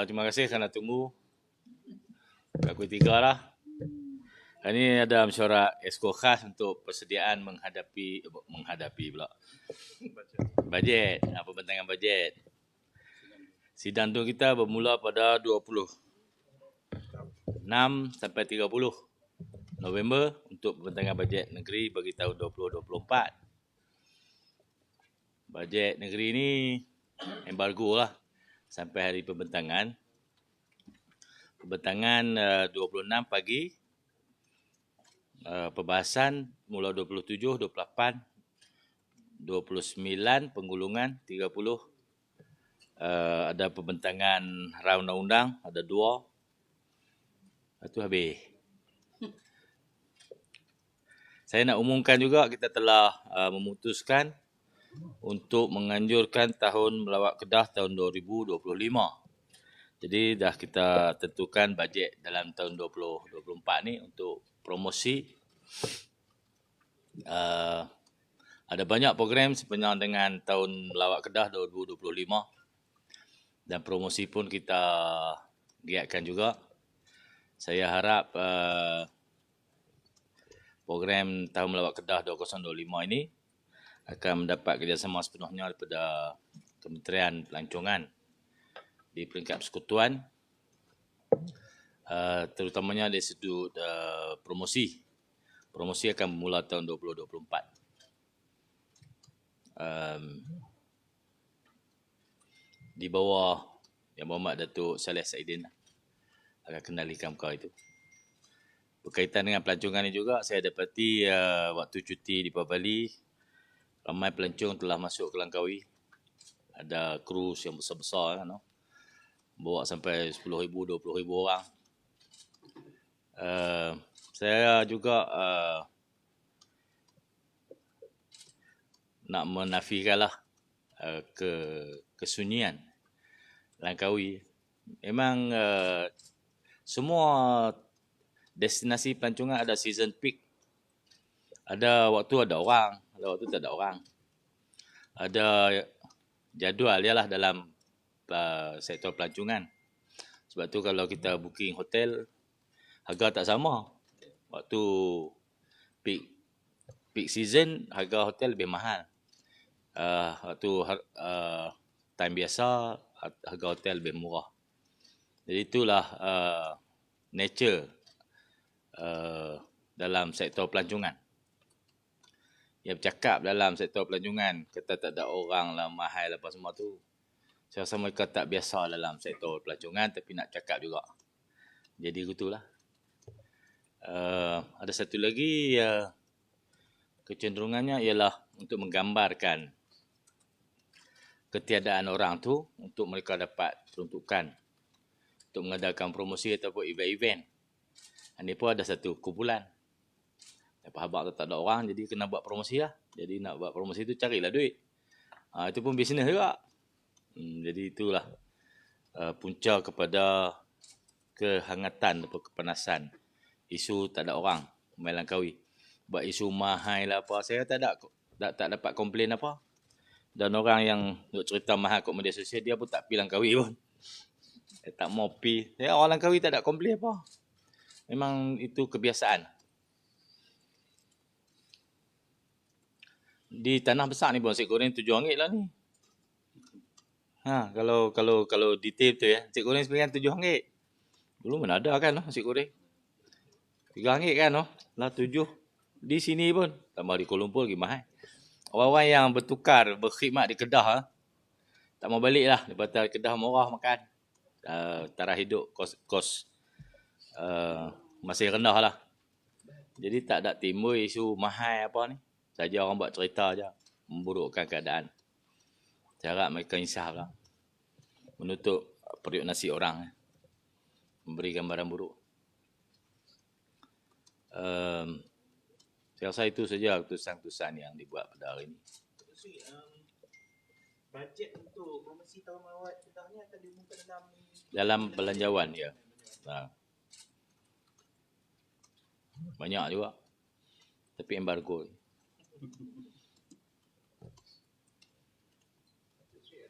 Terima kasih kerana tunggu. Pukul 3 lah. Hari ini ada mesyuarat exco khas untuk persediaan menghadapi pula bajet, pembentangan bajet. Sidang tu kita bermula pada 26 sampai 30 November untuk pembentangan bajet negeri bagi tahun 2024. Bajet negeri ni embargo lah sampai hari pembentangan. Pembentangan 26 pagi. Pembahasan mula 27, 28, 29, penggulungan 30. Ada pembentangan rau undang-undang, ada 2. Lepas tu habis. Saya nak umumkan juga kita telah memutuskan untuk menganjurkan tahun melawat Kedah tahun 2025. Jadi dah kita tentukan bajet dalam tahun 2024 ni untuk promosi. Ada banyak program sepanjang dengan tahun melawat Kedah 2025 dan promosi pun kita giatkan juga. Saya harap program tahun melawat Kedah 2025 ini akan mendapat kerjasama sepenuhnya daripada Kementerian Pelancongan di peringkat persekutuan, terutamanya dari sudut promosi. Promosi akan bermula tahun 2024. Di bawah Yang Berhormat Datuk Saleh Saidin akan kendalikan perkara itu. Berkaitan dengan pelancongan ini juga, saya dapati waktu cuti di Bali, ramai pelancong telah masuk ke Langkawi. Ada krus yang besar-besar, kan, bawa sampai 10,000, 20,000 orang. Saya juga nak menafikanlah kesunyian Langkawi. Memang semua destinasi pelancongan ada season peak. Ada waktu ada orang, ada waktu tak ada orang. Ada jadual ialah dalam sektor pelancongan. Sebab tu kalau kita booking hotel, harga tak sama. Waktu peak season, harga hotel lebih mahal. Waktu time biasa, harga hotel lebih murah. Jadi itulah nature dalam sektor pelancongan. Yang bercakap dalam sektor pelancongan, kata tak ada orang lah, mahal apa semua tu. Saya rasa mereka tak biasa dalam sektor pelancongan tapi nak cakap juga. Jadi gitulah. Ada satu lagi kecenderungannya ialah untuk menggambarkan ketiadaan orang tu untuk mereka dapat peruntukan untuk mengadakan promosi ataupun event-event. Ini pun ada satu kumpulan. Habaq tak ada orang, jadi kena buat promosi lah. Jadi nak buat promosi tu carilah duit. Itu pun bisnes juga. Jadi itulah punca kepada kehangatan atau kepanasan isu tak ada orang main Langkawi. Buat isu mahal lah apa, saya tak dapat komplain apa. Dan orang yang nak cerita mahal kat media sosial, dia pun tak pergi Langkawi pun. Tak mau pergi. Orang Langkawi tak ada komplain apa. Memang itu kebiasaan. Di tanah besar ni pun nasi goreng RM7 lah ni. Kalau detail tu ya, nasi goreng sebenarnya RM7. Dulu mana ada kan nasi goreng. RM3 kan lah 7. Di sini pun, tambah di Kuala Lumpur lagi mahal. Orang-orang yang bertukar, berkhidmat di Kedah, tak mau balik lah. Daripada Kedah murah makan. Taraf hidup, kos masih rendah lah. Jadi tak ada timbul isu mahal apa ni. Saja orang buat cerita je, memburukkan keadaan. Saya harap mereka insaf lah. Menutup periuk nasi orang. Memberi gambaran buruk. Saya rasa itu saja keputusan-keputusan yang dibuat pada hari ini. Bajet untuk promosi tahun melawat Kedah ni akan diumumkan dalam belanjawan, ya. Banyak juga. Tapi embargo.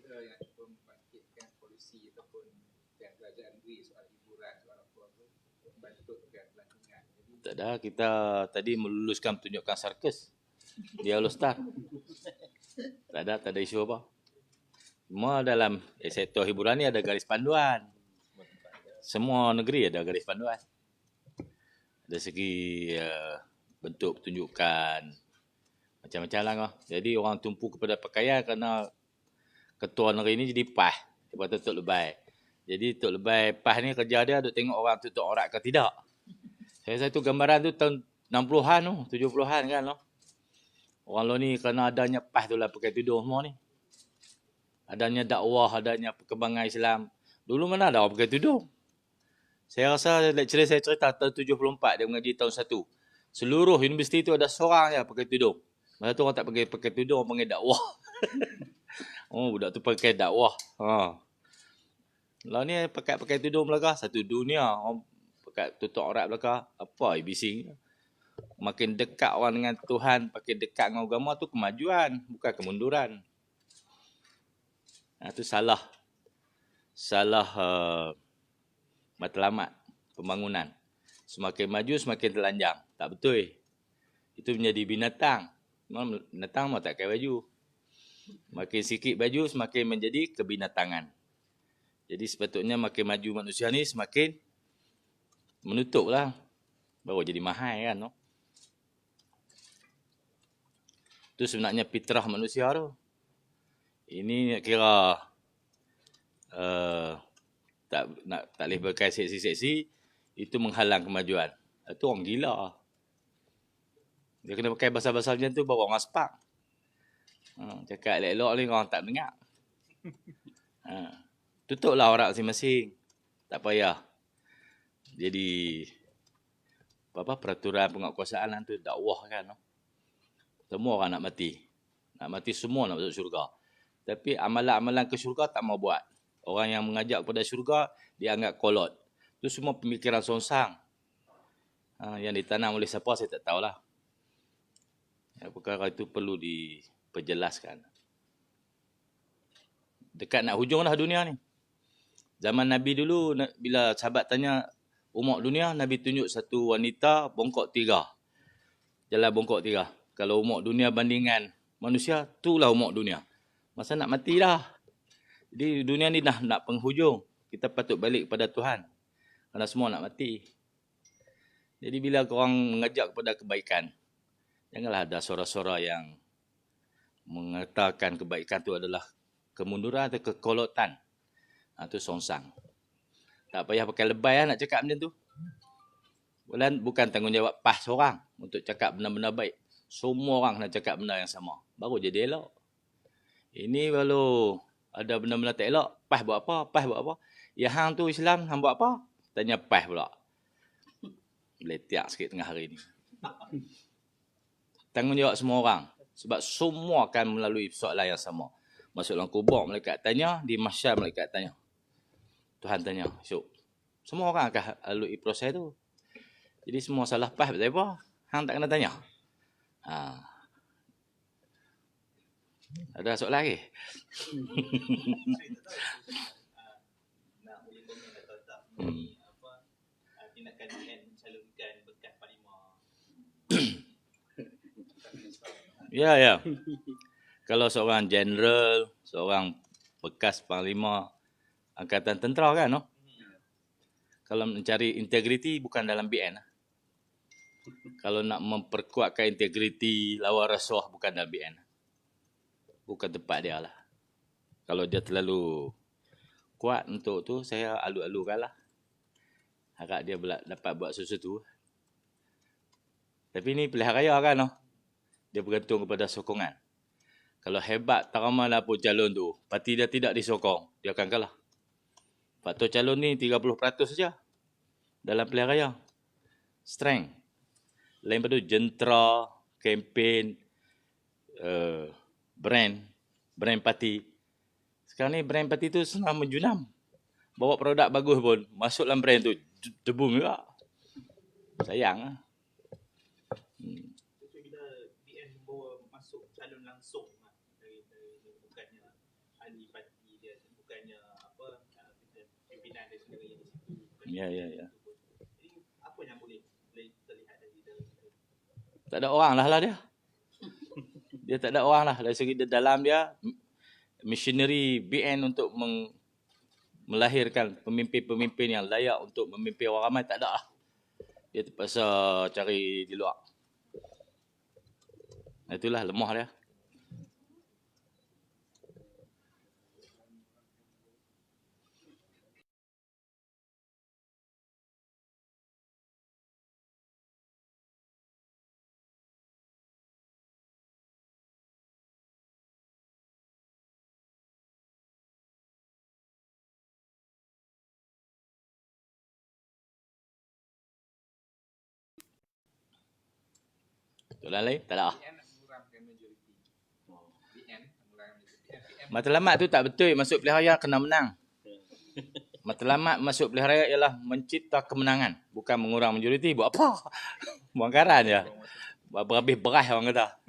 Ada yang cuba membangkitkan polisi kerajaan negeri, soal hiburan, soal apa tu, bentuk kan pelancongan. Jadi Tak ada, kita tadi meluluskan tunjukkan sirkus di All Star. Tak ada isu apa. Semua dalam sektor hiburan ni ada garis panduan. Semua negeri ada garis panduan. Dari segi bentuk pertunjukan, macam-macam lah. Jadi orang tumpu kepada pakaian kerana ketua negeri ni jadi PAS. Dia kata Tok Lebay. Jadi Tok Lebay PAS ni kerja dia duk tengok orang tutup aurat ke tidak. Saya satu gambaran tu tahun 60-an tu, 70-an kan loh. Orang lo ni kerana adanya PAS tu lah pakai tudung semua ni. Adanya dakwah, adanya perkembangan Islam. Dulu mana ada orang pakai tudung. Saya rasa lecturer saya cerita tahun 74 dia mengaji tahun 1. Seluruh universiti tu ada seorang je pakai tudung. Masa tu orang tak pakai tudung, orang panggil dakwah. Oh, budak tu pakai dakwah. Lah ni pakai tudung belaka satu dunia. Orang pakai tutup aurat belaka. Apa bising? Makin dekat orang dengan Tuhan, makin dekat dengan agama tu kemajuan, bukan kemunduran. Itu salah matlamat pembangunan. Semakin maju semakin telanjang. Tak betul. Itu menjadi binatang. Binatang mau tak pakai baju. Makin sikit baju semakin menjadi kebinatangan. Jadi sepatutnya makin maju manusia ni semakin menutup lah. Baru jadi mahal kan. No? Itu sebenarnya fitrah manusia tu. Ini kira tak boleh pakai seksi-seksi, itu menghalang kemajuan. Itu orang gila. Dia kena pakai bahasa-bahasa macam tu baru orang sepak. Cakap elok-elok ni orang tak dengar. Tutuplah aurat masing-masing. Tak payah. Jadi peraturan penguatkuasaan tu dakwah kan. Semua orang nak mati. Nak mati semua nak masuk syurga. Tapi amalan-amalan ke syurga tak mau buat. Orang yang mengajak kepada syurga, dia anggap kolot. Itu semua pemikiran songsang. Yang ditanam oleh siapa, saya tak tahulah. Perkara itu perlu diperjelaskan. Dekat nak hujung dah dunia ni. Zaman Nabi dulu, bila sahabat tanya umur dunia, Nabi tunjuk satu wanita bongkok 3. Jalan bongkok 3. Kalau umur dunia bandingan manusia, itulah umur dunia. Masa nak mati dah. Jadi dunia ni dah nak penghujung. Kita patut balik kepada Tuhan. Kerana semua nak mati. Jadi bila korang mengajak kepada kebaikan, janganlah ada suara-suara yang mengatakan kebaikan itu adalah kemunduran atau kekolotan. Itu songsang. Tak payah pakai lebay nak cakap macam tu. Bukan tanggungjawab PAS seorang untuk cakap benda-benda baik. Semua orang nak cakap benda yang sama. Baru jadi elok. Ini kalau ada benda-benda tak elok, PAS buat apa? PAS buat apa? Ya hang tu Islam, hang buat apa? Tanya PAS pula. Letiak sikit tengah hari ni. Tanggungjawab semua orang. Sebab semua akan melalui soalan yang sama. Masuk dalam kubur, malaikat tanya. Di mahsyar, malaikat tanya. Tuhan tanya. So, semua orang akan lalui proses tu. Jadi semua salah PAS betul apa? Hang tak kena tanya. Ada soalan lagi? Nak boleh komen atau tak tindakan UN mencalonkan bekas parlimen. Ya. Kalau seorang general, seorang bekas panglima angkatan tentera kan, no? Kalau mencari integriti bukan dalam BN. Kalau nak memperkuatkan integriti, lawan rasuah bukan dalam BN. Bukan tempat dia lah. Kalau dia terlalu kuat untuk tu, saya alu-alukan lah. Harap dia dapat buat sesuatu. Tapi ni pilihan raya kan, no? Dia bergantung kepada sokongan. Kalau hebat tak ramai lah pun calon tu, parti dia tidak disokong, dia akan kalah. Faktor calon ni 30% saja dalam pilihan raya. Strength. Lain pada jentera, kempen, brand parti. Sekarang ni brand parti tu senang menjunam. Bawa produk bagus pun, masuk dalam brand tu, debum juga. Sayang lah. Bila BN membawa masuk calon langsung dari bukannya ahli parti dia, bukannya pimpinan dia sekarang yang di situ. Ya. Jadi apa yang boleh terlihat dari dalam? Tak ada orang lah dia. Dia tak ada orang lah. Dari segi dalam dia, missionary BN untuk melahirkan pemimpin-pemimpin yang layak untuk memimpin orang ramai, tak ada lah. Dia terpaksa cari di luar. Itulah lemah dia. Soalan lain? Tak ada. PN nak mengurangkan majoriti. PN mengurangkan majoriti. PM Matlamat tu tak betul. Masuk pilihan raya kena menang. Matlamat masuk pilihan raya ialah mencipta kemenangan. Bukan mengurang majoriti. Buat apa? Buang karan je. Berhabis beras orang kata.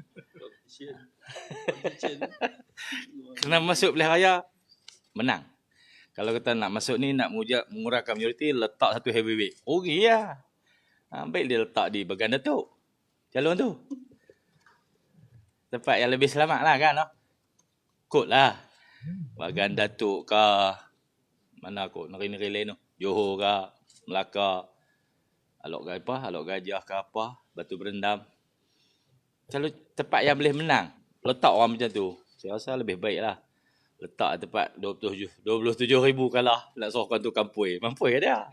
Kena masuk pilihan raya, menang. Kalau kita nak masuk ni, nak mengurangkan majoriti, letak satu heavyweight. Rugi lah. Ambil dia letak di bahagian Datuk. Calon tu. Tempat yang lebih selamat lah kan. Kot lah. Bahagian Datuk ke, mana kot, negeri-negeri lain tu. Johor ke, Melaka, Alok Gajah ke apa, Batu Berendam. Kalau tempat yang boleh menang, letak orang macam tu, saya rasa lebih baik lah. Letak tempat 27,000 kalah, nak suruh tu kampui. Mampu ke dia?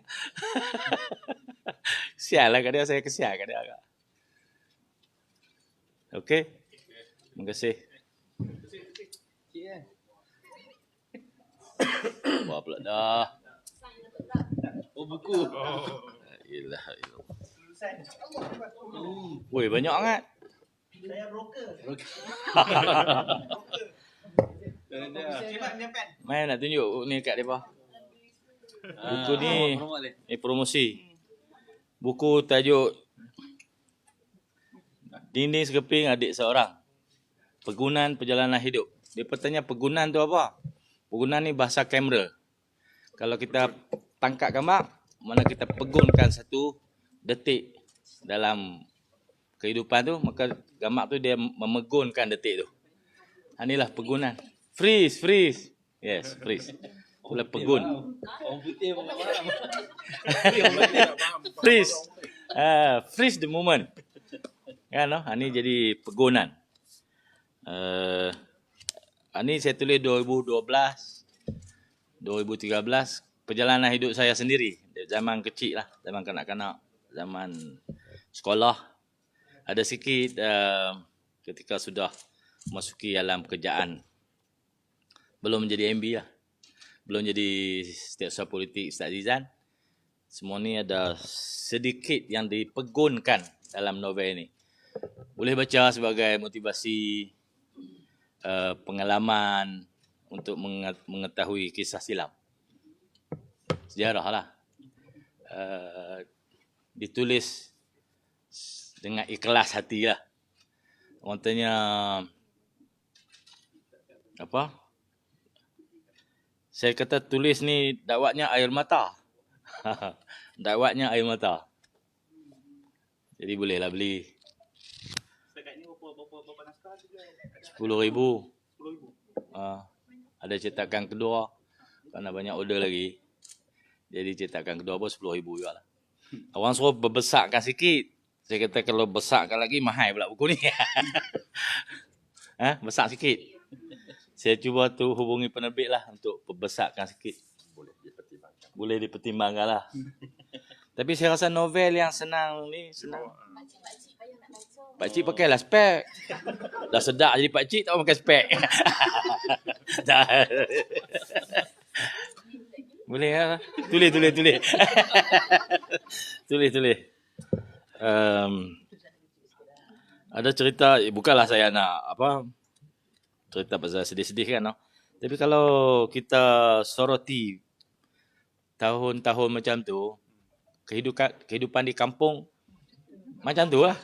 Kesian lah kat dia, saya kesian kat dia agak. Okey. Terima kasih. Buat pula dah. Oh, buku. Ilah. Lulusan. Woi, banyak sangat. Saya broker. Dah. Cepat menyampaikan. Mai nak tunjuk ni kat depa. Buku ni promosi. Buku tajuk Dinding Sekeping Adik Seorang. Pegunaan Perjalanan Hidup. Dia bertanya pegunaan tu apa? Pegunaan ni bahasa kamera. Kalau kita tangkap gambar, mana kita pegunkan satu detik dalam kehidupan tu, maka gambar tu dia memegunkan detik tu. Inilah pegunaan. Freeze. Yes, freeze. Itulah pegun. Orang putih pun tak faham. Freeze. Freeze the moment. Kan no? Ini jadi pegunan. Ini saya tulis 2012, 2013. Perjalanan hidup saya sendiri. Zaman kecil lah. Zaman kanak-kanak. Zaman sekolah. Ada sikit ketika sudah masuki alam pekerjaan. Belum menjadi MB lah. Belum jadi setiausaha politik Ustaz Zizan. Semua ni ada sedikit yang dipegunkan dalam novel ini. Boleh baca sebagai motivasi, pengalaman untuk mengetahui kisah silam. Sejarah lah. Ditulis dengan ikhlas hati lah. Orang tanya, apa? Saya kata tulis ni dakwatnya air mata. Dakwatnya air mata. Jadi bolehlah beli. Setakat ni berapa naskah juga? 10,000. 10,000. Ada cetakan kedua. Kerana banyak order lagi. Jadi cetakan kedua pun 10,000 juga lah. Orang suruh berbesarkan sikit. Saya kata kalau besarkan lagi mahal pula buku ni. Besar sikit. Saya cuba tu hubungi penerbit lah untuk perbesarkan sikit. Boleh dipertimbangkan lah. Tapi saya rasa novel yang senang ni senang. Pakcik payah nak baca. Pakcik pakailah spek. Dah sedap jadi pakcik tak pakai spek. Dah. Boleh lah. Tulis. Tulis. Ada cerita, bukanlah saya nak cerita pasal sedih-sedih kan. No? Tapi kalau kita soroti tahun-tahun macam tu, kehidupan di kampung macam tu lah.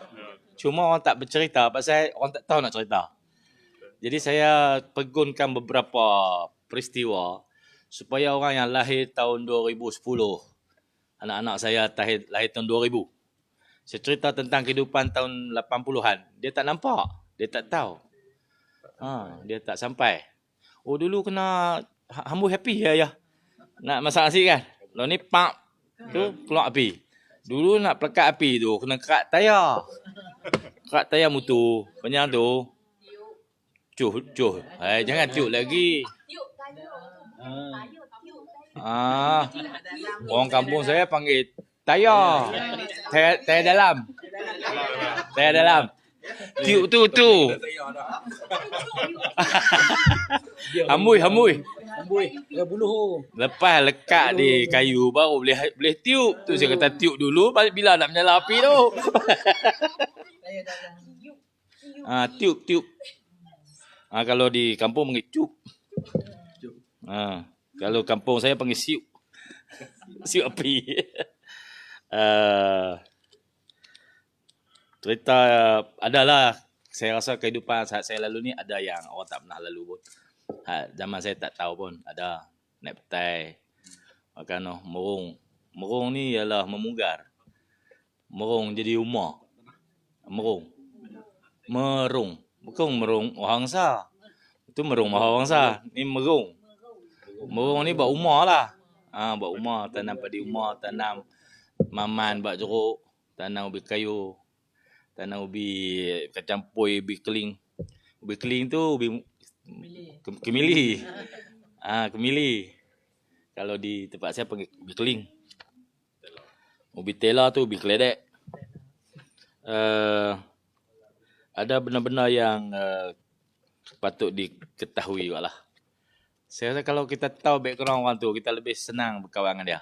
Cuma orang tak bercerita pasal orang tak tahu nak cerita. Jadi saya pegunkan beberapa peristiwa supaya orang yang lahir tahun 2010, anak-anak saya lahir tahun 2000. Saya cerita tentang kehidupan tahun 80-an. Dia tak nampak. Dia tak tahu. Dia tak sampai. Oh dulu kena hambur happy ya. Nak masak nasi kan. Lalu ni pak tu keluar api. Dulu nak pelekat api tu kena kerat tayar. Kerat tayar motor. Panjang tu. Cuh. Jangan cuh lagi. Tiup tayo. Ah. Tayo tiup. Orang kampung saya panggil tayar. Tayar dalam. Tayar dalam. Tiup tu. Hambui. Amboi, dah buluh. Lepas lekat di kayu baru boleh tiup. Tu saya kata tiup dulu bila nak menyala api tu. Tiup. Kalau di kampung panggil cup. Kalau kampung saya panggil siup. Siup api. Cerita adalah, saya rasa kehidupan saat saya lalu ni ada yang orang tak pernah lalu pun. Zaman saya tak tahu pun ada naik petai. Makan merung. Merung ni ialah memugar. Merung jadi rumah. Merung. Bukan merung wangsa. Itu merung wangsa. Ni merung. Merung ni buat rumah lah. Buat rumah, tanam padi rumah, tanam maman, buat jeruk, tanam ubi kayu, tanam ubi kacang poi, ubi keling. Ubi keling tu ubi kemili. Kemili. Kalau di tempat saya panggil ubi keling. Ubi tela tu ubi keledek. Ada benar-benar yang patut diketahui juga lah. Saya rasa kalau kita tahu background orang tu, kita lebih senang berkawan dengan dia.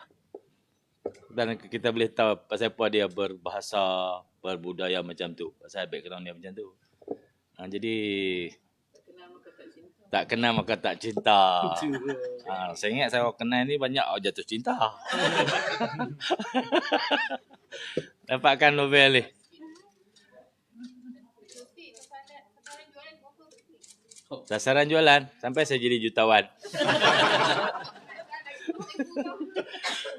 Dan kita boleh tahu pasal apa dia berbahasa, berbudaya macam tu. Pasal background dia macam tu. Jadi tak kenal maka tak cinta. Saya ingat saya kenal ni banyak jatuh cinta. Dapatkan novel ni. Sasaran jualan sampai saya jadi jutawan.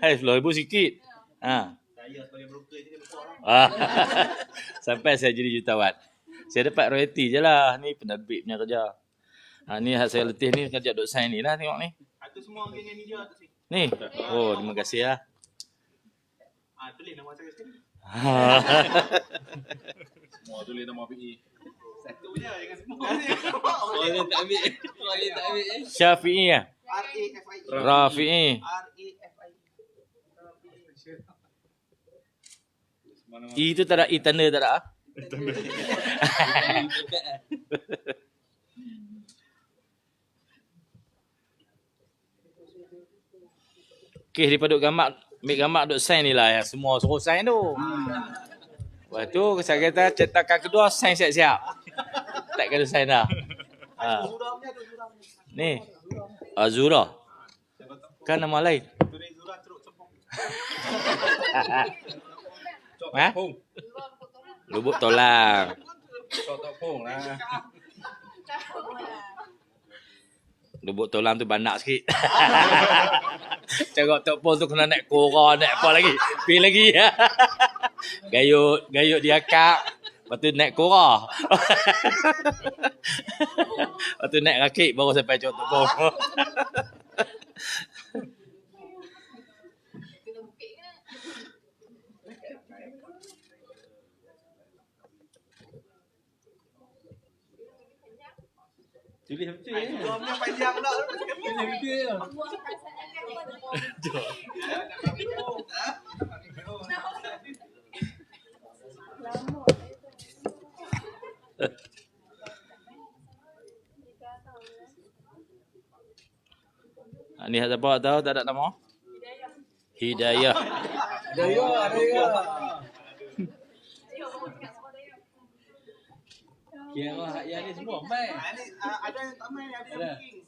10,000 sikit. Saya sebagai broker je kan. Sampai saya jadi jutawan. Saya dapat royalty je lah. Ni penerbit punya kerja. Ni saya letih ni kerja duk sign ni lah, tengok ni. Itu semua geng media tu sih. Ni. Oh, terima kasih lah. Tulis nama saya sekali. Semua tulis nama PE. Satu je jangan semua. Orang yang tak ambil. Orang yang tak ambil. Syafi'i lah. RAFIE. Rafi'i. I tu tak ada, I tanda tak ada. Okey, daripada ambil gambar duk sign ni lah yang semua suruh sign tu. Lepas tu saya kata cetakan kedua sign siap-siap. Tak kena sign dah. Ni. Azura. Kan nama lain. Tulis Zura Ceruk Cepong. Lubuk Tolang. Tak pun lah. Lubuk Tolang tu banyak sikit. Cakap Tok Pol tu kena naik kora, naik apa lagi. Pergi lagi. Gayut dia kak. Lepas tu naik kora. Lepas tu naik rakit baru sampai Tok Pol. Tulis betul ya. Namanya panjang pula. Tulis betul ya. Ni siapa tahu tak ada nama? Hidayah. Ada. Kira lah yang ni semua mai. Ini ada yang tak main, ada yang Ada. booking.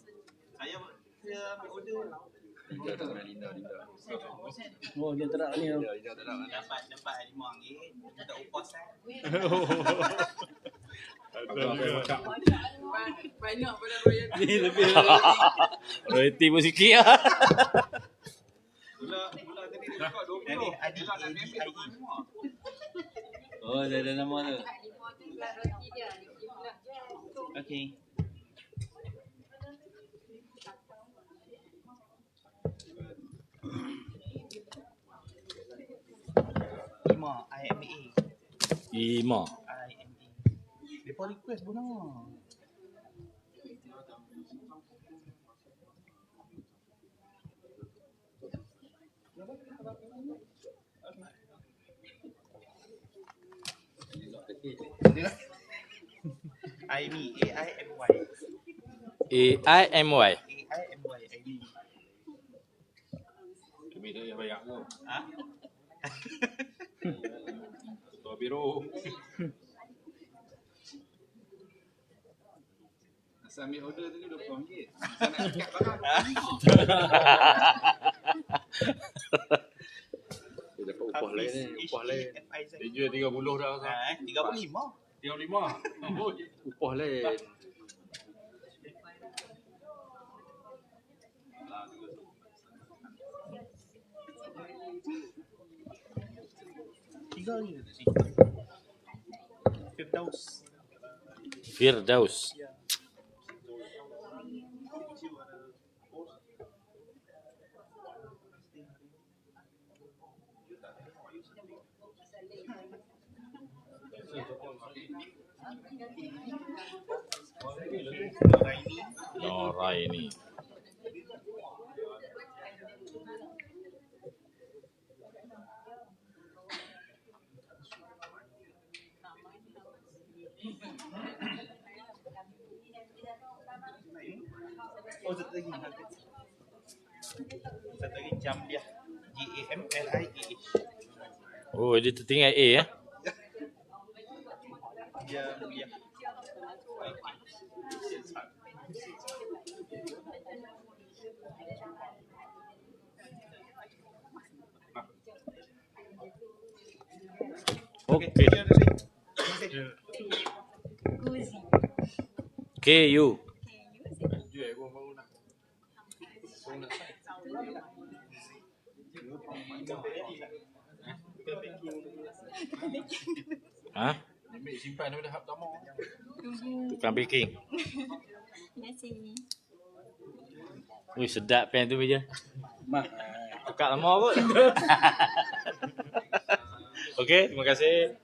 Saya ambil order. Oh, dia terak ni. Dapat RM5. Tak upas kan. Banyak pada royalty. Ni lebih. Royalty pun sikit lah. Mula tadi dia cakap 20. Ini Adi, Dia nak Adi, ambil Adi. semua. Oh, dah ada nama tu. Okay. Ima, IMA. Ima. IMA. Depa request pun nama. IME, AIMY. AIMY. AIMY, IME. Kami dah yang banyak tu. Ha? Tua biru. Asal ambil order tadi RM20. Asal nak ikat barang. Dia dapat upah lain ni. Upah lain. HAFIZ. Dia jual 30 dah. Ha, 35. 35. Oh, Upah lain. Tiga ni tu sih. Firdaus. Firdaus. Raini. Noraini. Oh, satu lagi. Satu lagi Jamliah. JAMLIAH. Oh, dia tertinggal A ya. Jamliah. Okey. KU. jual pun baru nak. Baru nak sign. Ha? Ambil simpan daripada hub tamu. Tukang baking. Terima kasih. Ui, sedap pen tu meja. Mah. Tukar lama kot. Okey, terima kasih.